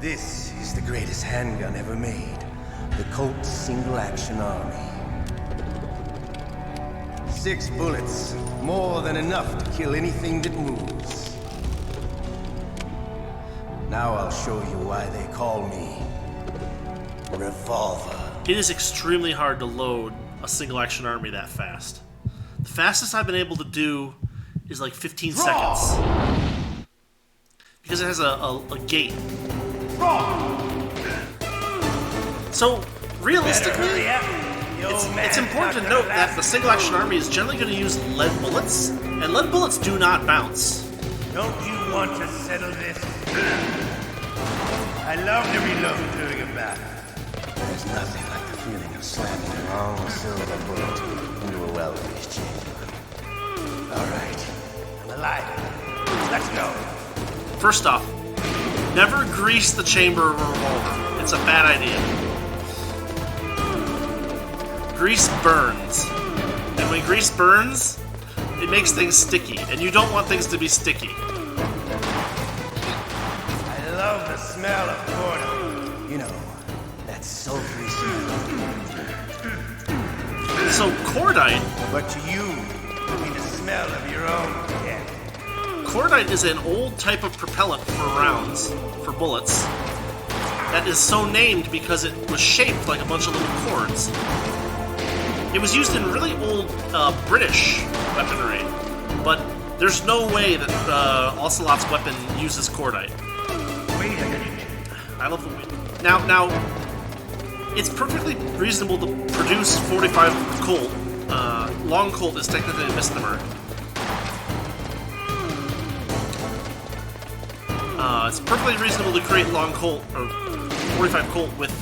This is the greatest handgun ever made. The Colt Single Action Army. 6 bullets, more than enough to kill anything that moves. Now I'll show you why they call me Revolver. It is extremely hard to load a single action army that fast. The fastest I've been able to do is like 15 seconds. Because it has a gate. So, realistically, it's important to note that the single action army is generally going to use lead bullets, and lead bullets do not bounce. Don't you want to settle this? I love to reload during a battle. There's nothing like the feeling of slamming a long silver bullet into a well-greased chamber. All right, I'm alive. Let's go. First off, never grease the chamber of a revolver. It's a bad idea. Grease burns. And when grease burns, it makes things sticky. And you don't want things to be sticky. I love the smell of porter. You know, that sulfury smell. So cordite... But to you, it'll be the smell of your own death. Cordite is an old type of propellant for rounds, for bullets, that is so named because it was shaped like a bunch of little cords. It was used in really old British weaponry, but there's no way that Ocelot's weapon uses cordite. Wait a minute. I love the weight. Now, it's perfectly reasonable to produce 45 Colt. Long Colt is technically a misnomer. It's perfectly reasonable to create long Colt, or 45 Colt with,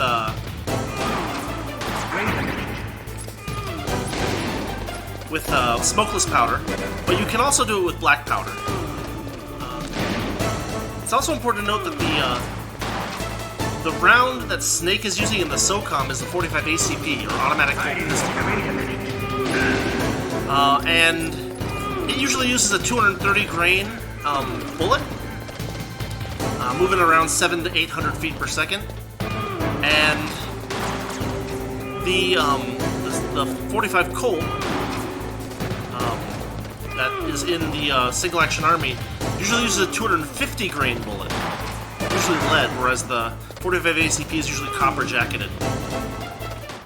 smokeless powder, but you can also do it with black powder. It's also important to note that the round that Snake is using in the SOCOM is the 45 ACP, or automatic Colt pistol. And it usually uses a 230 grain bullet, moving around 700 to 800 feet per second, and the 45 Colt that is in the single action army usually uses a 250 grain bullet, usually lead, whereas the 45 ACP is usually copper jacketed.